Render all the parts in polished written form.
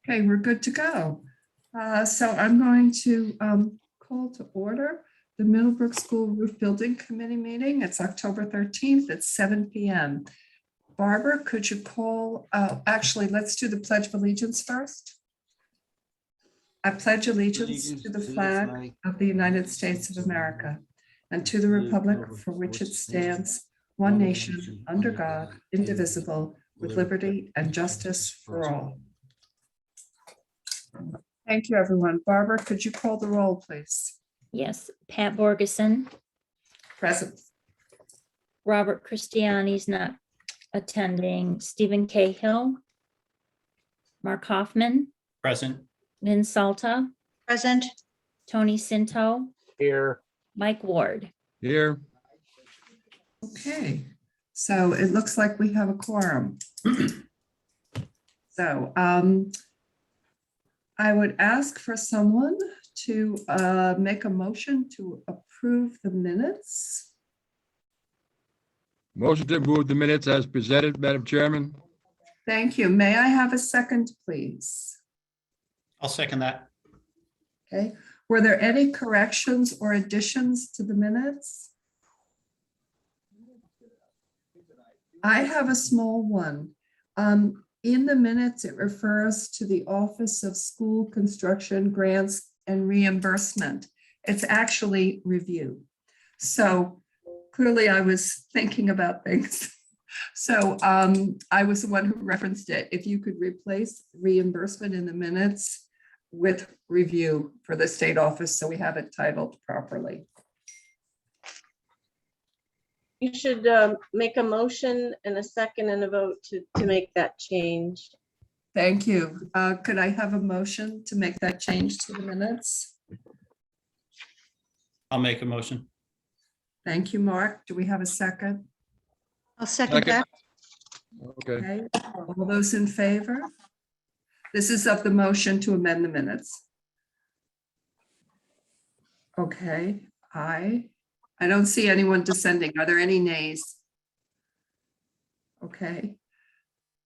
Okay, we're good to go. So I'm going to call to order the Middlebrook School Roof Building Committee meeting. It's October 13th at 7 p.m. Barbara, could you call, actually, let's do the Pledge of Allegiance first. I pledge allegiance to the flag of the United States of America and to the republic for which it stands, one nation, under God, indivisible, with liberty and justice for all. Thank you, everyone. Barbara, could you call the roll, please? Yes, Pat Borgeson. Present. Robert Christiani's not attending. Stephen Cahill. Mark Hoffman. Present. Lynn Salta. Present. Tony Sinto. Here. Mike Ward. Here. Okay, so it looks like we have a quorum. So I would ask for someone to make a motion to approve the minutes. Motion to approve the minutes as presented, Madam Chairman. Thank you. May I have a second, please? I'll second that. Okay, were there any corrections or additions to the minutes? I have a small one. In the minutes, it refers to the Office of School Construction Grants and Reimbursement. It's actually review. So clearly I was thinking about things. So I was the one who referenced it. If you could replace reimbursement in the minutes with review for the state office, so we have it titled properly. You should make a motion and a second and a vote to make that change. Thank you. Could I have a motion to make that change to the minutes? I'll make a motion. Thank you, Mark. Do we have a second? I'll second Second. that. Okay. Okay, all those in favor? This is of the motion to amend the minutes. Okay, I don't see anyone dissenting. Are there any nays? Okay.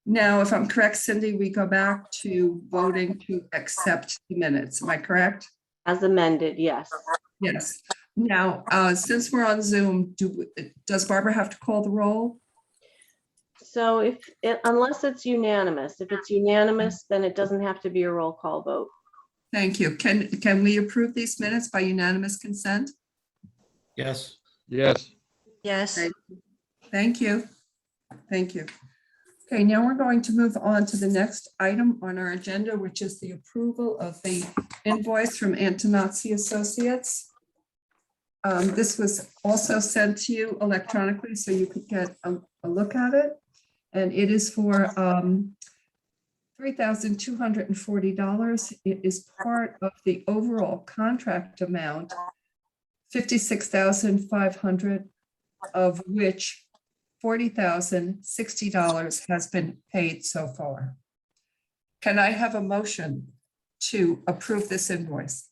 Now, if I'm correct, Cindy, we go back to voting to accept the minutes. Am I correct? As amended, yes. Yes. Now, since we're on Zoom, does Barbara have to call the roll? So unless it's unanimous, if it's unanimous, then it doesn't have to be a roll call vote. Thank you. Can we approve these minutes by unanimous consent? Yes. Yes. Yes. Thank you. Thank you. Okay, now we're going to move on to the next item on our agenda, which is the approval of the invoice from Antonazzi Associates. This was also sent to you electronically, so you could get a look at it. And it is for $3,240. It is part of the overall contract amount, $56,500, of which $40,060 has been paid so far. Can I have a motion to approve this invoice?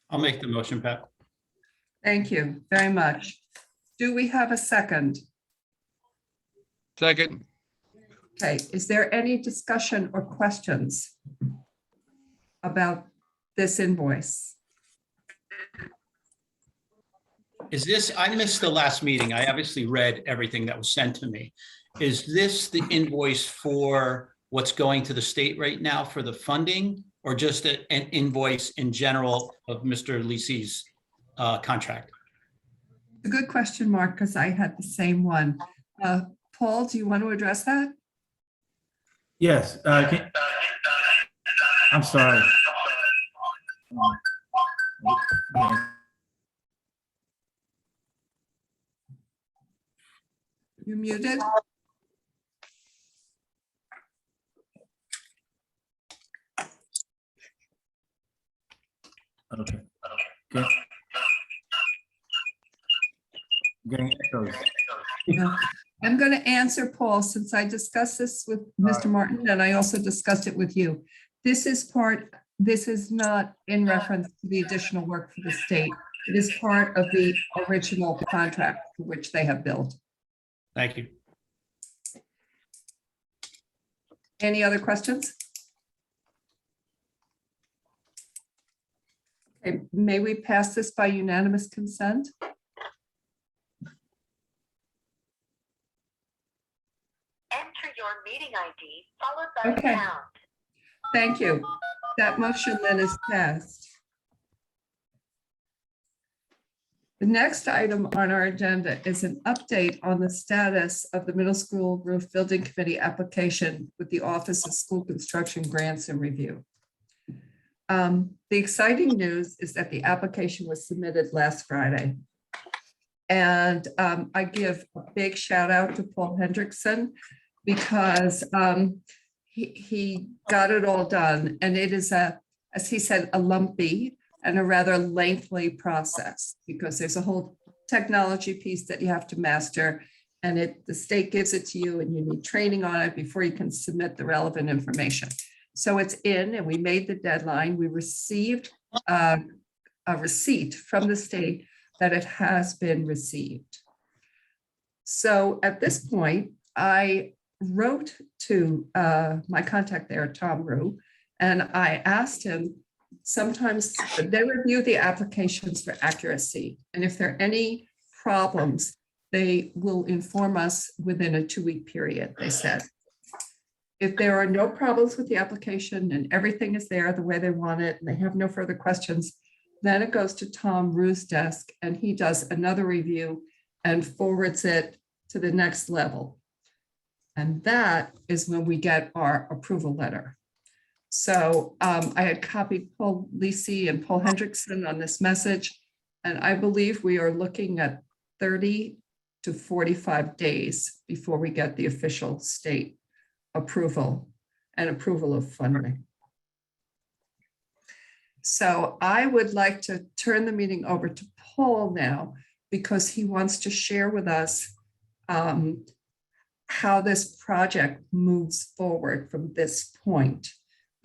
I'll make the motion, Pat. Thank you very much. Do we have a second? Second. Okay, is there any discussion or questions about this invoice? Is this, I missed the last meeting. I obviously read everything that was sent to me. Is this the invoice for what's going to the state right now for the funding, or just an invoice in general of Mr. Lisi's contract? A good question, Mark, because I had the same one. Paul, do you want to address that? Yes, I'm sorry. You muted? Okay. Getting echoes. No. I'm going to answer Paul, since I discussed this with Mr. Martin, and I also discussed it with you. This is not in reference to the additional work for the state. It is part of the original contract for which they have billed. Thank you. Any other questions? Okay, may we pass this by unanimous consent? Enter your meeting ID followed by the Okay. pound. Thank you. That motion then is passed. The next item on our agenda is an update on the status of the middle school roof building committee application with the Office of School Construction Grants and Review. The exciting news is that the application was submitted last Friday. And I give a big shout out to Paul Hendrickson because he got it all done. And it is as he said, a lumpy and a rather lengthy process because there's a whole technology piece that you have to master. And the state gives it to you and you need training on it before you can submit the relevant information. So it's in and we made the deadline. We received a receipt from the state that it has been received. So at this point, I wrote to my contact there, Tom Rue, and I asked him, sometimes they review the applications for accuracy. And if there are any problems, they will inform us within a 2-week period, they said. If there are no problems with the application and everything is there the way they want it, and they have no further questions, then it goes to Tom Rue's desk and he does another review and forwards it to the next level. And that is when we get our approval letter. So I had copied Paul Lisi and Paul Hendrickson on this message, and I believe we are looking at 30 to 45 days before we get the official state approval and approval of funding. So I would like to turn the meeting over to Paul now because he wants to share with us how this project moves forward from this point.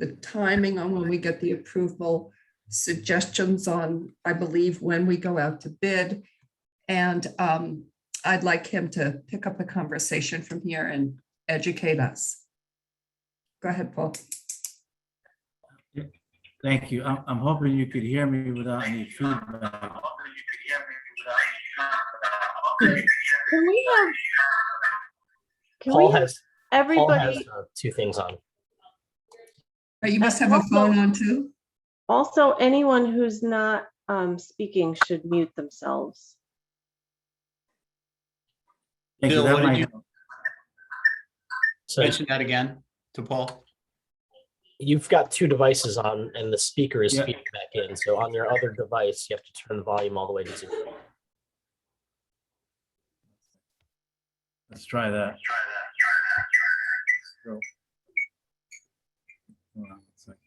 The timing on when we get the approval, suggestions on, I believe, when we go out to bid. And I'd like him to pick up the conversation from here and educate us. Go ahead, Paul. Thank you. I'm hoping you could hear me without any feedback. Can we have? Can Paul we have has everybody? two things on. You must have a phone on too. Also, anyone who's not speaking should mute themselves. Thank you. Bill, That what did might you help. So mention that again to Paul? you've got two devices on and the speaker is Yeah. feeding back in. So on your other device, you have to turn the volume all the way to 0. Let's try that. So- Hold on one second.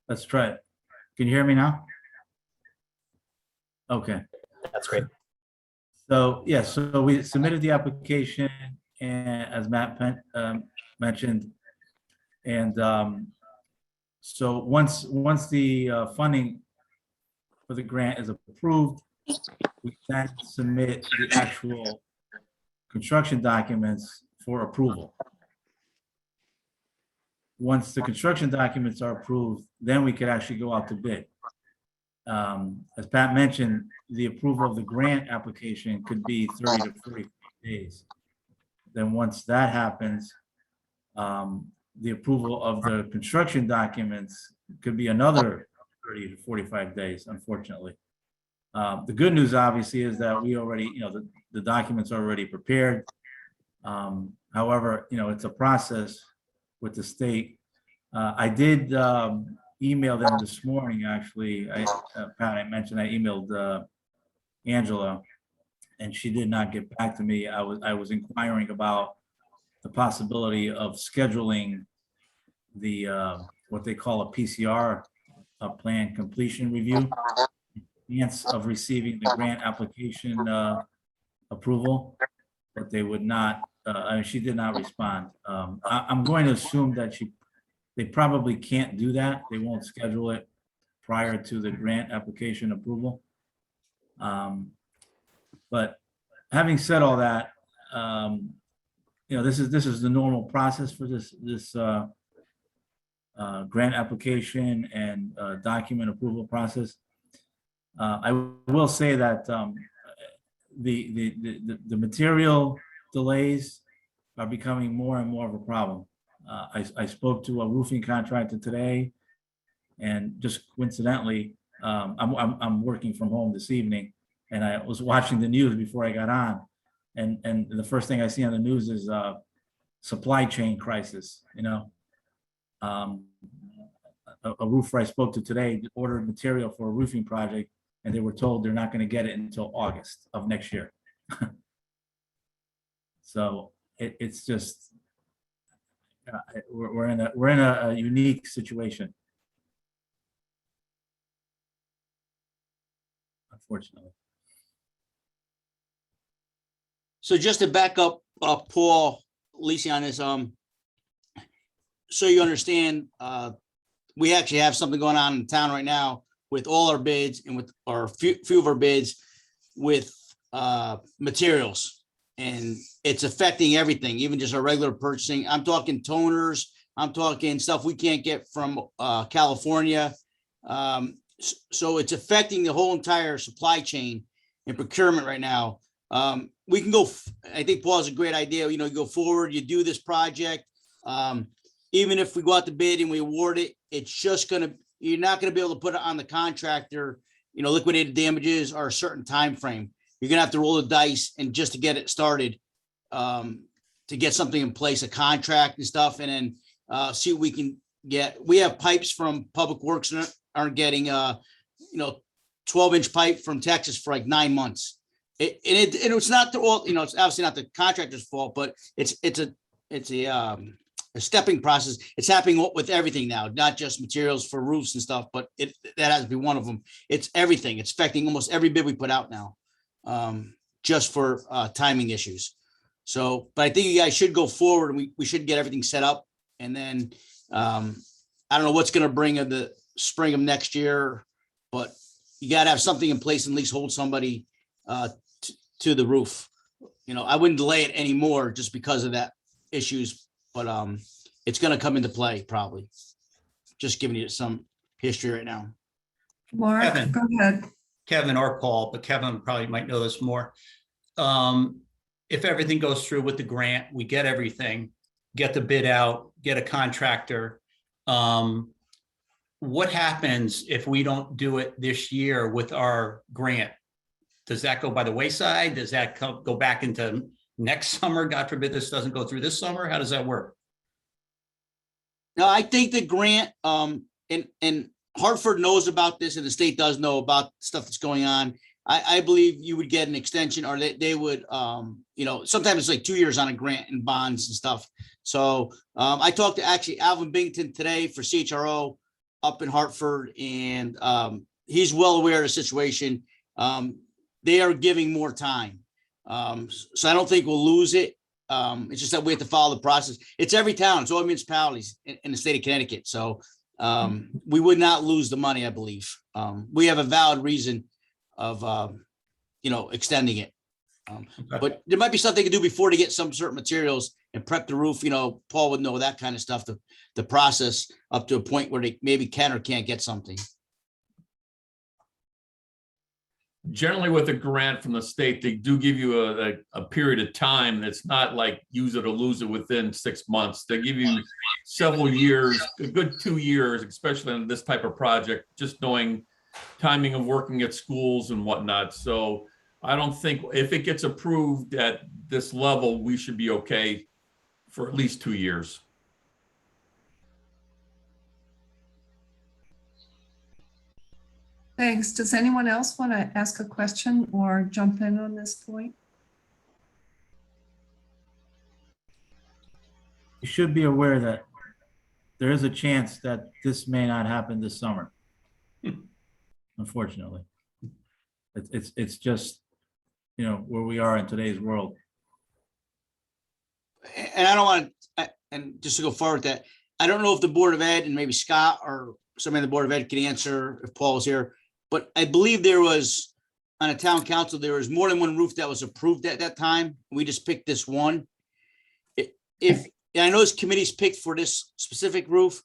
Let's try it. Can you hear me now? Okay. That's great. So, yeah, so we submitted the application and as Matt mentioned. And so once the funding for the grant is approved, we then submit the actual construction documents for approval. Once the construction documents are approved, then we could actually go out to bid. As Pat mentioned, the approval of the grant application could be 30 to 45 days. Then once that happens, the approval of the construction documents could be another 30 to 45 days, unfortunately. The good news obviously is that we already, the documents are already prepared. However, it's a process with the state. I did email them this morning, actually. Pat, I mentioned I emailed Angela, and she did not get back to me. I was inquiring about the possibility of scheduling the what they call a PCR, a plan completion review, chance of receiving the grant application approval, but they would not. She did not respond. I'm going to assume that they probably can't do that. They won't schedule it prior to the grant application approval. But having said all that, this is the normal process for this grant application and document approval process. I will say that the material delays are becoming more and more of a problem. I spoke to a roofing contractor today, and just coincidentally, I'm working from home this evening, and I was watching the news before I got on, and the first thing I see on the news is supply chain crisis. A roofer I spoke to today ordered material for a roofing project, and they were told they're not going to get it until August of next year. So it's just we're in a unique situation, unfortunately. So just to back up, Paul, Lisi on this, so you understand, we actually have something going on in town right now with all our bids and with our few of our bids with materials. And it's affecting everything, even just our regular purchasing. I'm talking toners, I'm talking stuff we can't get from California. So it's affecting the whole entire supply chain and procurement right now. We can go, I think Paul has a great idea. You go forward, you do this project. Even if we go out to bid and we award it, it's just you're not going to be able to put it on the contractor, liquidated damages or a certain time frame. You're going to have to roll the dice and just to get it started, to get something in place, a contract and stuff, and then see what we can get. We have pipes from Public Works that aren't getting, 12-inch pipe from Texas for like 9 months. It's not it's obviously not the contractor's fault, but it's a stepping process. It's happening with everything now, not just materials for roofs and stuff, but that has to be one of them. It's everything. It's affecting almost every bid we put out now, just for timing issues. So, but I think you guys should go forward and we should get everything set up. And then I don't know what's going to bring in the spring of next year, but you got to have something in place and at least hold somebody to the roof. I wouldn't delay it anymore just because of that issues, but it's going to come into play probably. Just giving you some history right now. Mark, Kevin. go ahead. Kevin or Paul, but Kevin probably might know this more. If everything goes through with the grant, we get everything, get the bid out, get a contractor. What happens if we don't do it this year with our grant? Does that go by the wayside? Does that go back into next summer? God forbid this doesn't go through this summer. How does that work? No, I think the grant, and Hartford knows about this and the state does know about stuff that's going on. I believe you would get an extension, or they would, sometimes it's like 2 years on a grant and bonds and stuff. So I talked to actually Alvin Bington today for CHRO up in Hartford, and he's well aware of the situation. They are giving more time. So I don't think we'll lose it. It's just that we have to follow the process. It's every town, it's all municipalities in the state of Connecticut. So we would not lose the money, I believe. We have a valid reason of, extending it. But there might be something to do before to get some certain materials and prep the roof. Paul would know that kind of stuff, the process up to a point where they maybe can or can't get something. Generally with a grant from the state, they do give you a period of time that's not like use it or lose it within 6 months. They give you several years, a good 2 years, especially on this type of project, just knowing timing of working at schools and whatnot. So I don't think if it gets approved at this level, we should be okay for at least 2 years. Thanks. Does anyone else want to ask a question or jump in on this point? You should be aware that there is a chance that this may not happen this summer. Unfortunately, it's just, where we are in today's world. And I don't want to, and just to go forward with that, I don't know if the Board of Ed and maybe Scott or somebody in the Board of Ed can answer if Paul's here, but I believe there was on a town council, there was more than one roof that was approved at that time. We just picked this one. if, and I know this committee's picked for this specific roof,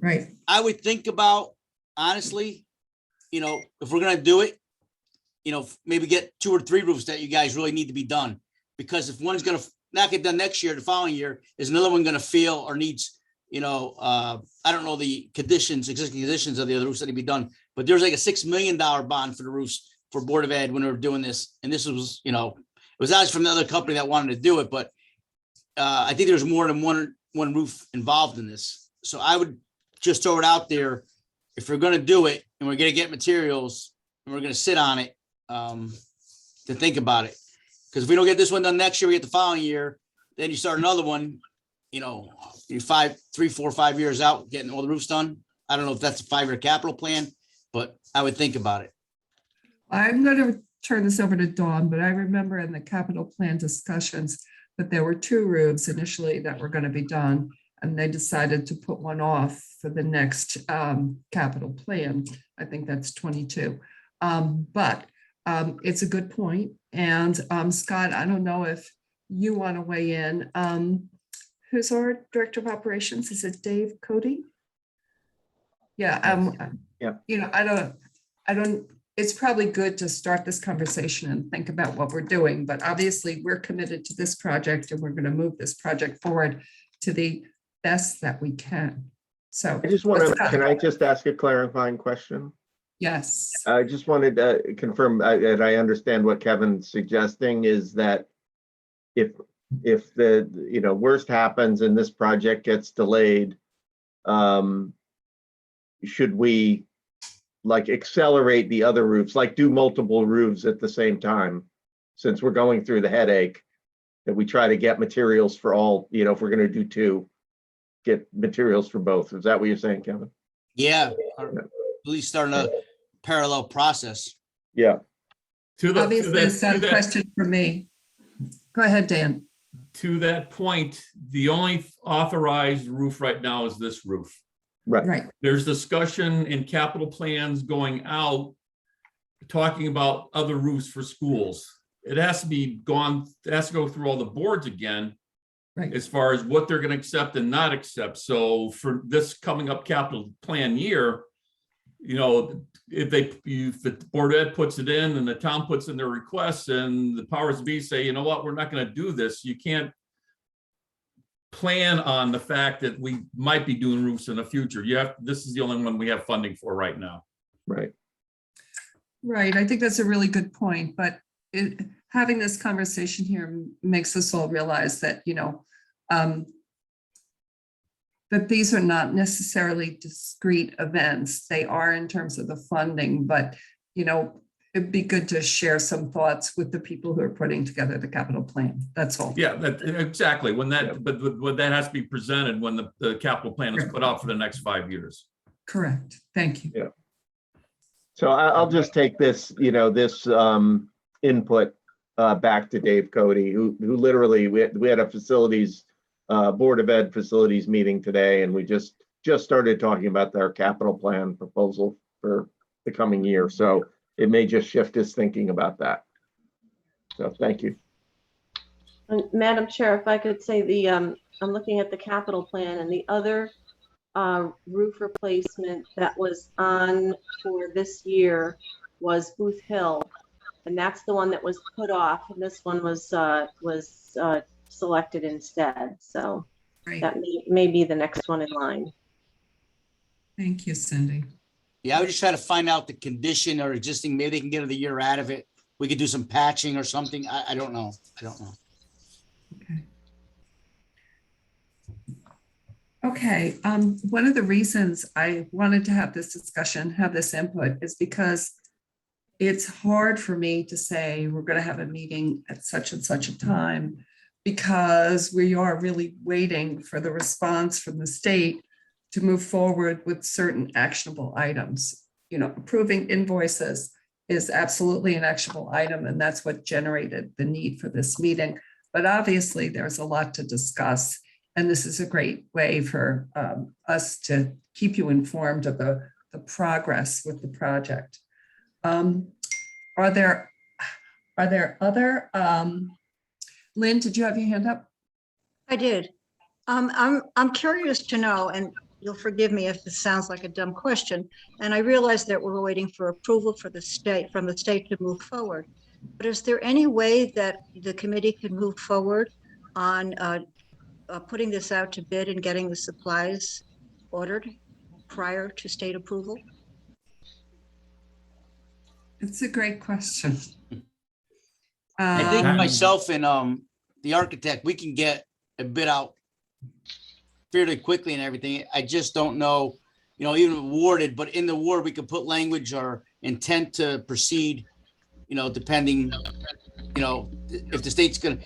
Right. I would think about, honestly, if we're gonna do it, maybe get 2 or 3 roofs that you guys really need to be done. Because if one's gonna not get done next year, the following year, is another one gonna fail or needs, I don't know the existing conditions of the other roofs that need to be done, but there's like a $6 million bond for the roofs for Board of Ed when they were doing this. And this was, it was actually from the other company that wanted to do it, but I think there's more than one roof involved in this. So I would just throw it out there. If we're gonna do it and we're gonna get materials and we're gonna sit on it, to think about it. Because if we don't get this one done next year, we get the following year, then you start another one, you're 3, 4, 5 years out, getting all the roofs done. I don't know if that's a 5-year capital plan, but I would think about it. I'm going to turn this over to Dawn, but I remember in the capital plan discussions that there were 2 roofs initially that were going to be done, and they decided to put one off for the next capital plan. I think that's 22. But it's a good point. And Scott, I don't know if you want to weigh in. Who's our Director of Operations? Is it Dave Cody? Yeah. Yeah. I don't, it's probably good to start this conversation and think about what we're doing, but obviously we're committed to this project and we're going to move this project forward to the best that we can. So I just want to, can I just ask a clarifying question? yes. I just wanted to confirm that I understand what Kevin's suggesting is that if the, worst happens and this project gets delayed, should we like accelerate the other roofs, like do multiple roofs at the same time? Since we're going through the headache, that we try to get materials for all, if we're going to do 2, get materials for both. Is that what you're saying, Kevin? Yeah, or at least starting a parallel process. Yeah. Obviously, it's not a question for me. Go ahead, Dan. To that point, the only authorized roof right now is this roof. Right. There's discussion in capital plans going out, talking about other roofs for schools. It has to be gone, it has to go through all the boards again, Right. as far as what they're going to accept and not accept. So for this coming up capital plan year, if the Board of Ed puts it in and the town puts in their requests and the powers that be say, you know what, we're not going to do this. You can't plan on the fact that we might be doing roofs in the future. This is the only one we have funding for right now. Right. Right. I think that's a really good point, but having this conversation here makes us all realize that, that these are not necessarily discrete events. They are in terms of the funding, but, it'd be good to share some thoughts with the people who are putting together the capital plan. That's all. Yeah, exactly. When that has to be presented when the capital plan is put out for the next 5 years. Correct. Thank you. Yeah. So I'll just take this, this input back to Dave Cody, who literally, we had a facilities, Board of Ed facilities meeting today, and we just started talking about our capital plan proposal for the coming year. So it may just shift his thinking about that. So thank you. And Madam Chair, if I could say I'm looking at the capital plan, and the other roof replacement that was on for this year was Booth Hill. And that's the one that was put off, and this one was selected instead. So Right. that may be the next one in line. Thank you, Cindy. Yeah, I would just try to find out the condition or existing, maybe they can get another year out of it. We could do some patching or something. I don't know. Okay. Okay, one of the reasons I wanted to have this discussion, have this input, is because it's hard for me to say we're going to have a meeting at such and such a time, because we are really waiting for the response from the state to move forward with certain actionable items. Approving invoices is absolutely an actionable item, and that's what generated the need for this meeting. But obviously, there's a lot to discuss, and this is a great way for us to keep you informed of the progress with the project. Are there other, Lynn, did you have your hand up? I did. I'm curious to know, and you'll forgive me if this sounds like a dumb question, and I realize that we're waiting for approval for the state, from the state to move forward. But is there any way that the committee could move forward on putting this out to bid and getting the supplies ordered prior to state approval? It's a great question. I think Um, myself and the architect, we can get a bid out fairly quickly and everything. I just don't know, even awarded, but in the award, we could put language or intent to proceed, depending, if the state's gonna,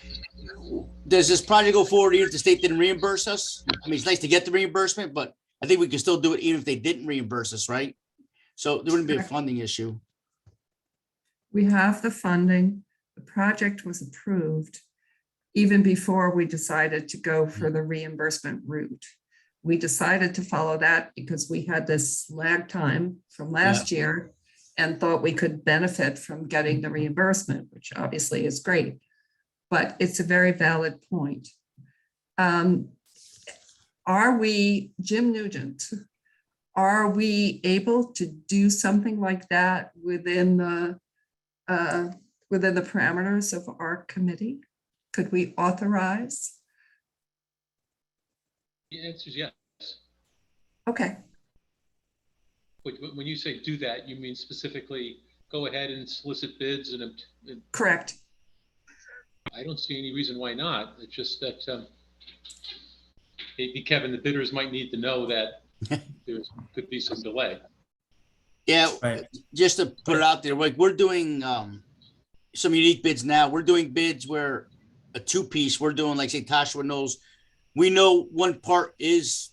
does this project go forward even if the state didn't reimburse us? I mean, it's nice to get the reimbursement, but I think we could still do it even if they didn't reimburse us, right? So there wouldn't be a funding issue. We have the funding. The project was approved even before we decided to go for the reimbursement route. We decided to follow that because we had this lag time from last year and thought we could benefit from getting the reimbursement, which obviously is great, but it's a very valid point. Are we, Jim Nugent, are we able to do something like that within the parameters of our committee? Could we authorize? The answer is yes. Okay, When you say do that, you mean specifically go ahead and solicit bids and correct. I don't see any reason why not. It's just that maybe Kevin, the bidders might need to know that there could be some delay. Yeah, Right. just to put it out there, like we're doing some unique bids now. We're doing bids where a two-piece, we're doing, like say Tasha knows, we know one part is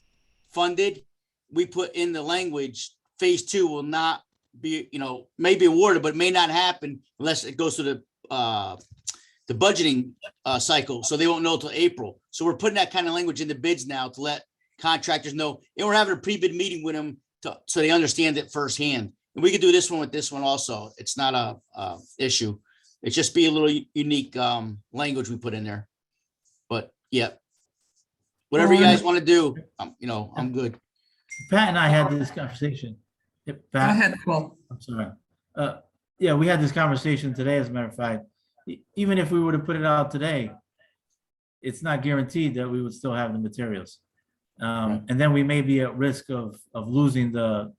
funded. We put in the language, phase 2 will not be, may be awarded, but it may not happen unless it goes through the budgeting cycle. So they won't know till April. So we're putting that kind of language in the bids now to let contractors know, and we're having a pre-bid meeting with them so they understand it firsthand. And we could do this one with this one also. It's not a issue. It's just be a little unique language we put in there. But yeah, whatever you guys want to do, I'm good. Pat and I had this conversation. Go ahead, Paul. I'm sorry. Yeah, we had this conversation today, as a matter of fact. Even if we were to put it out today, it's not guaranteed that we would still have the materials. And then we may be at risk of losing the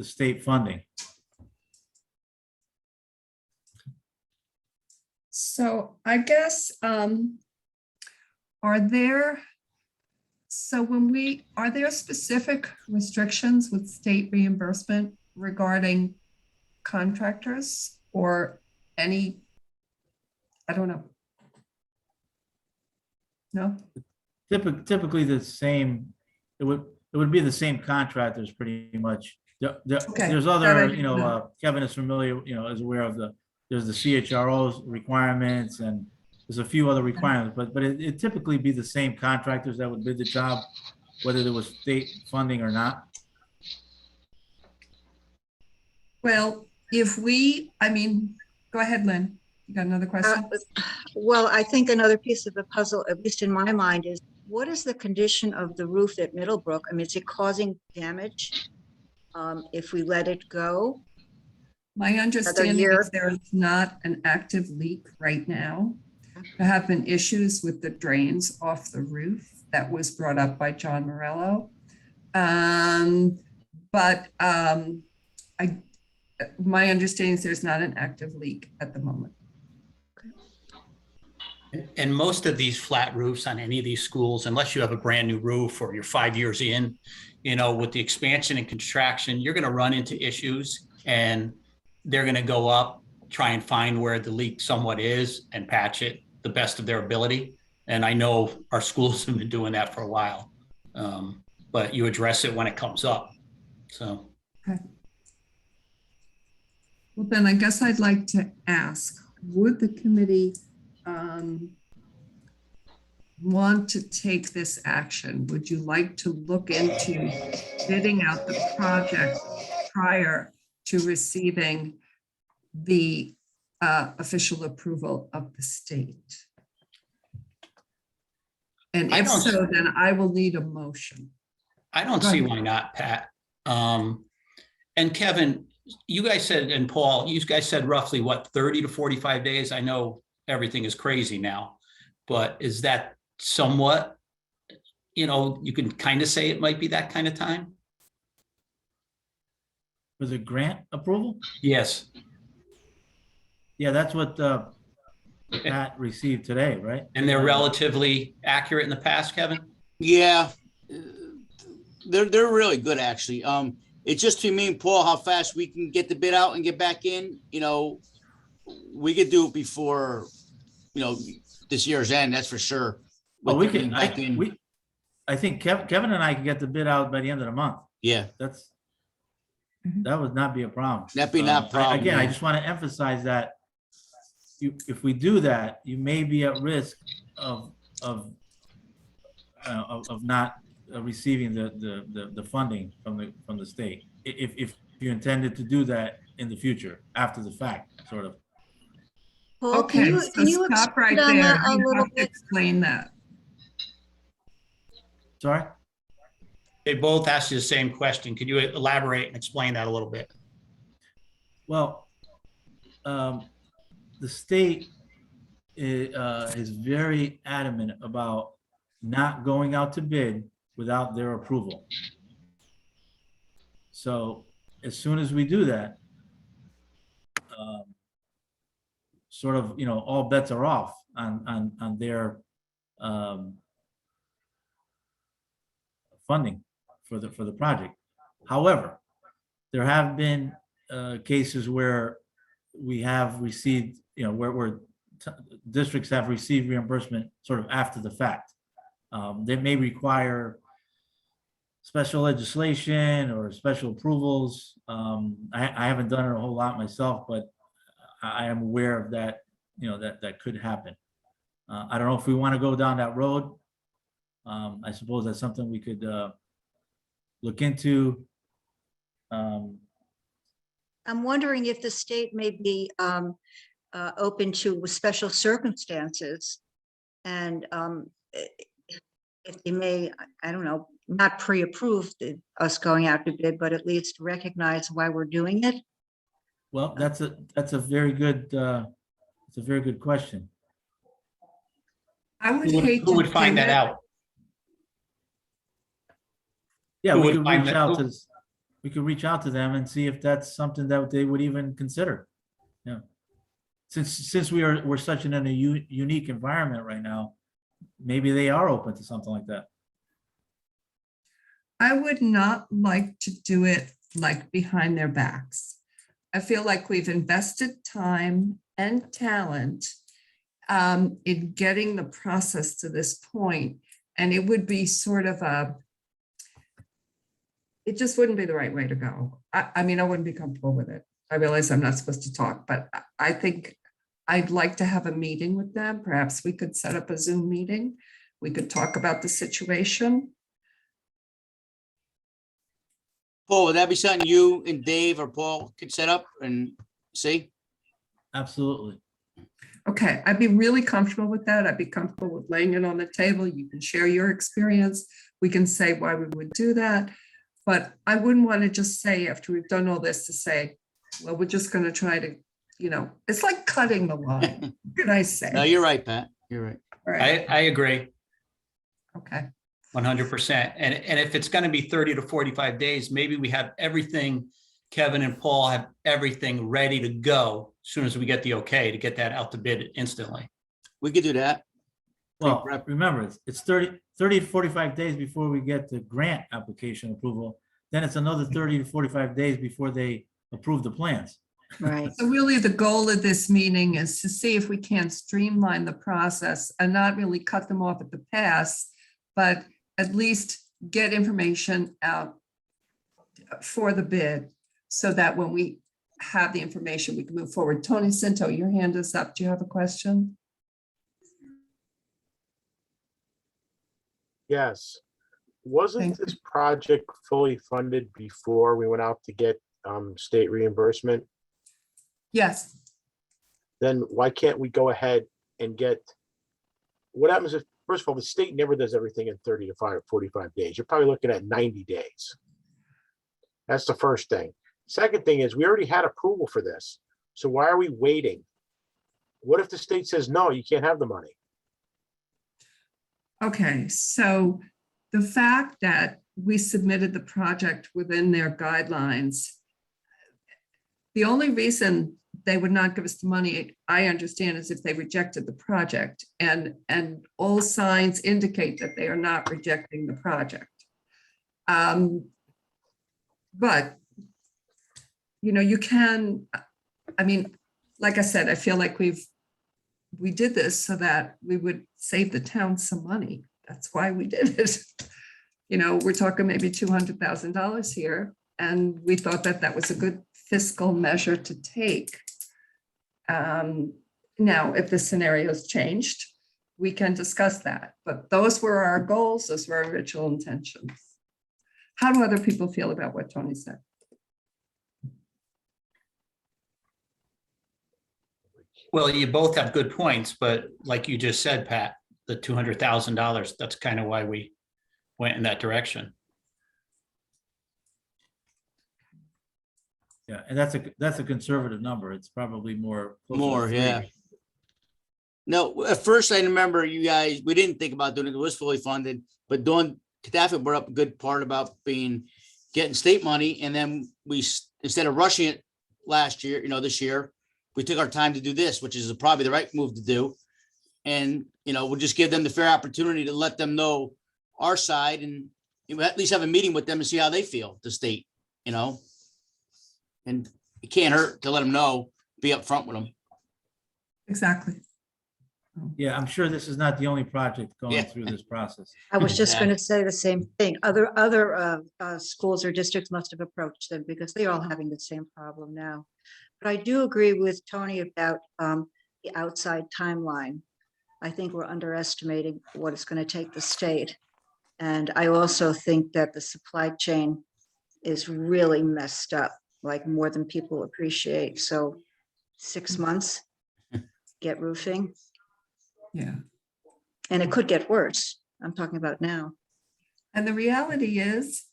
state funding. So I guess, are there specific restrictions with state reimbursement regarding contractors or any, I don't know. No? Typically the same, it would be the same contractors pretty much. Okay, There's that I other, didn't know. Kevin is familiar, is aware of there's the CHRO's requirements and there's a few other requirements, but it typically be the same contractors that would bid the job, whether there was state funding or not. Well, go ahead, Lynn. You got another question? Well, I think another piece of the puzzle, at least in my mind, is what is the condition of the roof at Middlebrook? I mean, is it causing damage if we let it go? My understanding is there is not an active leak right now. There have been issues with the drains off the roof that was brought up by John Morello. My understanding is there's not an active leak at the moment. And most of these flat roofs on any of these schools, unless you have a brand new roof or you're 5 years in, with the expansion and contraction, you're going to run into issues and they're going to go up, try and find where the leak somewhat is and patch it the best of their ability. And I know our schools have been doing that for a while, but you address it when it comes up. So. Okay. Well, then I guess I'd like to ask, would the committee want to take this action? Would you like to look into bidding out the project prior to receiving the official approval of the state? And I if don't- so, then I will need a motion. I don't Go see ahead. why not, Pat. And Kevin, you guys said, and Paul, you guys said roughly what, 30 to 45 days? I know everything is crazy now, but is that somewhat, you can kind of say it might be that kind of time? For the grant approval? Yes. Yeah, that's what Pat received today, right? And they're relatively accurate in the past, Kevin? Yeah, they're really good, actually. It's just to me and Paul, how fast we can get the bid out and get back in, we could do it before, this year's end, that's for sure. Oh, With we getting can, back in. I think Kevin and I can get the bid out by the end of the month. Yeah, That would not be a problem. that'd be not a problem. Again, I yeah. just want to emphasize that if we do that, you may be at risk of not receiving the funding from the state. If you intended to do that in the future, after the fact, sort of. Paul, can Okay, you, so can you stop right expand on there. that a You little have to bit? explain that. Sorry? They both asked you the same question. Could you elaborate and explain that a little bit? Well, the state is very adamant about not going out to bid without their approval. So as soon as we do that, sort of, all bets are off on their funding for the project. However, there have been cases where we have received, where districts have received reimbursement sort of after the fact. That may require special legislation or special approvals. I haven't done it a whole lot myself, but I am aware of that, that could happen. I don't know if we want to go down that road. I suppose that's something we could look into. I'm wondering if the state may be open to special circumstances and if they may, I don't know, not pre-approve us going out to bid, but at least recognize why we're doing it. Well, that's a very good, it's a very good question. I would hate to. Who would find do that it. out? Yeah, Who we would could find reach that- out who- to, we could reach out to them and see if that's something that they would even consider. Yeah. Since we're such in a unique environment right now, maybe they are open to something like that. I would not like to do it like behind their backs. I feel like we've invested time and talent in getting the process to this point, and it would be sort of it just wouldn't be the right way to go. I mean, I wouldn't be comfortable with it. I realize I'm not supposed to talk, but I think I'd like to have a meeting with them. Perhaps we could set up a Zoom meeting. We could talk about the situation. Paul, would that be something you and Dave or Paul could set up and see? Absolutely. Okay, I'd be really comfortable with that. I'd be comfortable with laying it on the table. You can share your experience. We can say why we would do that. But I wouldn't want to just say after we've done all this to say, well, we're just going to try to, it's like cutting the line. What can I say? No, you're right, Pat. You're right. All right, I agree. okay. 100%. And if it's going to be 30 to 45 days, maybe we have everything, Kevin and Paul have everything ready to go as soon as we get the okay to get that out to bid instantly. We could do that. Well, remember, it's 30 to 45 days before we get the grant application approval. Then it's another 30 to 45 days before they approve the plans. Right. So really the goal of this meeting is to see if we can streamline the process and not really cut them off at the pass, but at least get information out for the bid so that when we have the information, we can move forward. Tony Cinto, your hand is up. Do you have a question? Yes. Wasn't Thank this project fully funded before we went out to get state reimbursement? Yes. Then why can't we go ahead and get, what happens if first of all, the state never does everything in 30 to 45 days. You're probably looking at 90 days. That's the first thing. Second thing is we already had approval for this. So why are we waiting? What if the state says, no, you can't have the money? Okay, so the fact that we submitted the project within their guidelines, the only reason they would not give us the money, I understand, is if they rejected the project, and all signs indicate that they are not rejecting the project. But, you know, you can, I mean, like I said, I feel like we did this so that we would save the town some money. That's why we did it. You know, we're talking maybe $200,000 here, and we thought that that was a good fiscal measure to take. Now, if the scenario's changed, we can discuss that, but those were our goals, those were our original intentions. How do other people feel about what Tony said? Well, you both have good points, but like you just said, Pat, the $200,000, that's kind of why we went in that direction. Yeah, and that's a conservative number. It's probably more. closer to More, three. yeah. No, at first I remember you guys, we didn't think about doing it. It was fully funded, but Dawn Kataffa brought up a good part about getting state money. And then we, instead of rushing it last year, you know, this year, we took our time to do this, which is probably the right move to do. And, you know, we'll just give them the fair opportunity to let them know our side, and at least have a meeting with them and see how they feel, the state, you know? And it can't hurt to let them know, be upfront with them. Exactly. Yeah, I'm sure this is not the only project going Yeah. through this process. I was just Yeah. going to say the same thing. Other schools or districts must have approached them because they're all having the same problem now. But I do agree with Tony about the outside timeline. I think we're underestimating what it's going to take the state. And I also think that the supply chain is really messed up, like more than people appreciate. So 6 months, get roofing. Yeah. And it could get worse. I'm talking about now. And the reality is,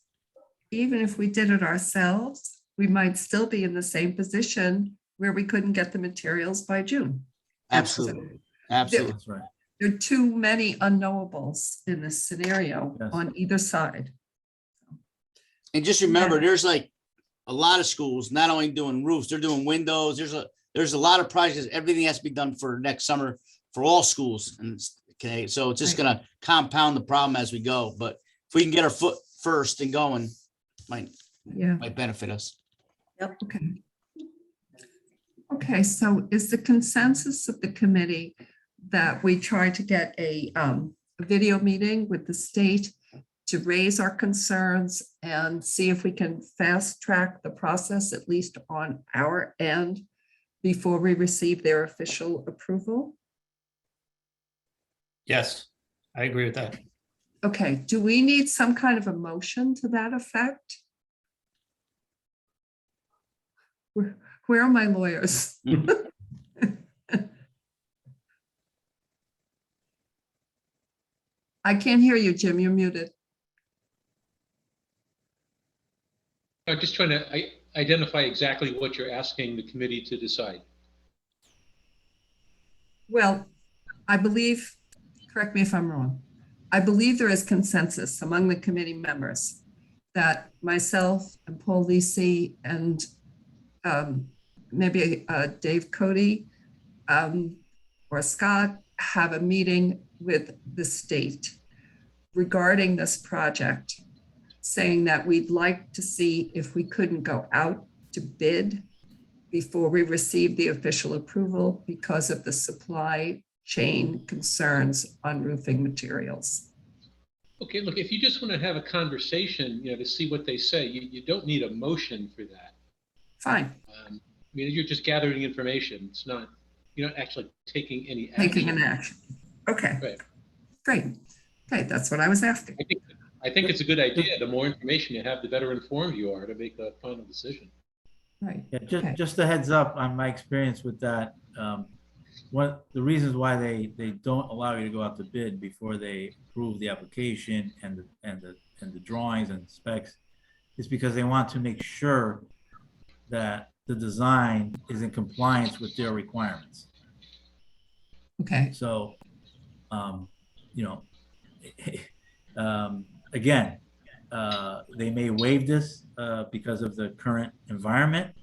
even if we did it ourselves, we might still be in the same position where we couldn't get the materials by June. Absolutely. Absolutely. That's right. There are too many unknowables in this scenario Yes. on either side. And just remember, there's like a lot of schools, not only doing roofs, they're doing windows. There's a lot of projects. Everything has to be done for next summer for all schools. And okay, so it's just gonna compound the problem as we go. But if we can get our foot first and going, might benefit us. Okay. Okay, so is the consensus of the committee that we try to get a video meeting with the state to raise our concerns and see if we can fast track the process, at least on our end, before we receive their official approval? Yes, I agree with that. Okay, do we need some kind of a motion to that effect? Where are my lawyers? I can't hear you, Jim. You're muted. I'm just trying to identify exactly what you're asking the committee to decide. Well, I believe, correct me if I'm wrong, I believe there is consensus among the committee members that myself and Paul Lisi and maybe Dave Cody or Scott have a meeting with the state regarding this project, saying that we'd like to see if we couldn't go out to bid before we receive the official approval because of the supply chain concerns on roofing materials. Okay, look, if you just want to have a conversation, you know, to see what they say, you don't need a motion for that. Fine. I mean, you're just gathering information. It's not, you're not actually taking any action. Taking an action. Okay. Right. Great. Okay, that's what I was asking. I think it's a good idea. The more information you have, the better informed you are to make a final decision. Right. Yeah, just a heads up on my experience with that. the reasons why they don't allow you to go out to bid before they approve the application and the drawings and specs is because they want to make sure that the design is in compliance with their requirements. Okay, So, you know, again, they may waive this because of the current environment,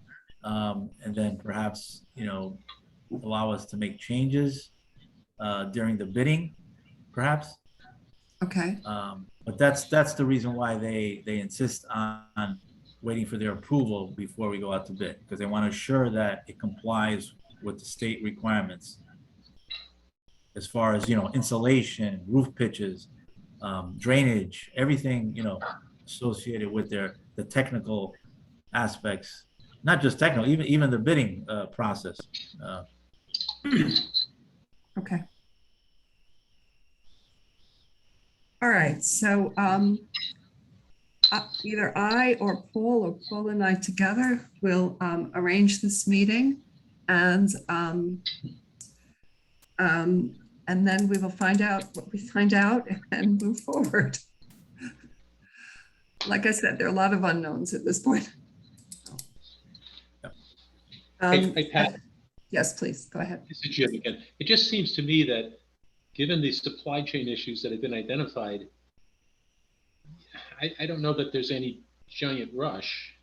and then perhaps, you know, allow us to make changes during the bidding, perhaps. okay, But that's the reason why they insist on waiting for their approval before we go out to bid, because they want to assure that it complies with the state requirements as far as, you know, insulation, roof pitches, drainage, everything, you know, associated with the technical aspects, not just technical, even the bidding process. okay. All right, so either I or Paul and I together will arrange this meeting, and then we will find out what we find out and move forward. Like I said, there are a lot of unknowns at this point. Hey, Pat. Yes, please, go ahead. This is Jim again. It just seems to me that given the supply chain issues that have been identified, I don't know that there's any giant rush.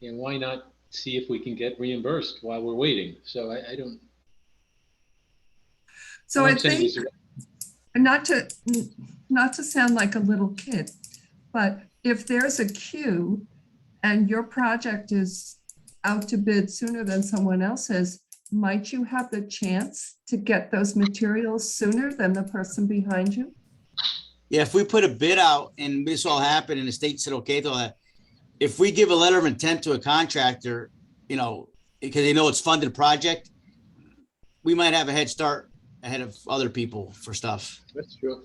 And why not see if we can get reimbursed while we're waiting? So I don't. So all I I'm saying think, is not to sound like a little kid, but if there's a queue and your project is out to bid sooner than someone else's, might you have the chance to get those materials sooner than the person behind you? Yeah, if we put a bid out and this all happened and the state said, okay, to all that, if we give a letter of intent to a contractor, you know, because they know it's funded project, we might have a head start ahead of other people for stuff. that's true.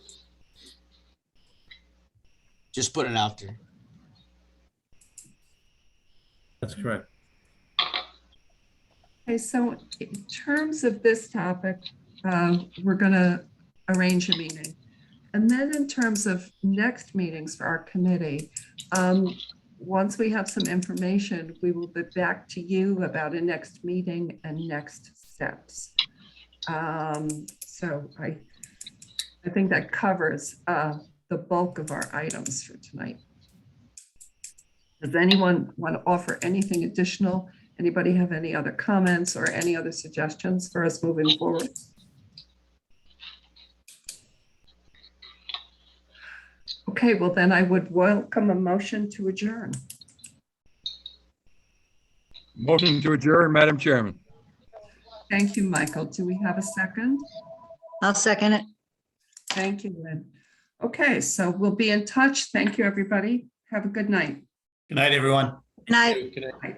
Just putting it out there. That's correct. Okay, so in terms of this topic, we're going to arrange a meeting. And then in terms of next meetings for our committee, once we have some information, we will be back to you about a next meeting and next steps. So I think that covers the bulk of our items for tonight. Does anyone want to offer anything additional? Anybody have any other comments or any other suggestions for us moving forward? Okay, well then I would welcome a motion to adjourn. Motion to adjourn, Madam Chairman. Thank you, Michael. Do we have a second? I'll second it. Thank you, Lynn. Okay, so we'll be in touch. Thank you, everybody. Have a good night. Good night, everyone. Good night. Can I-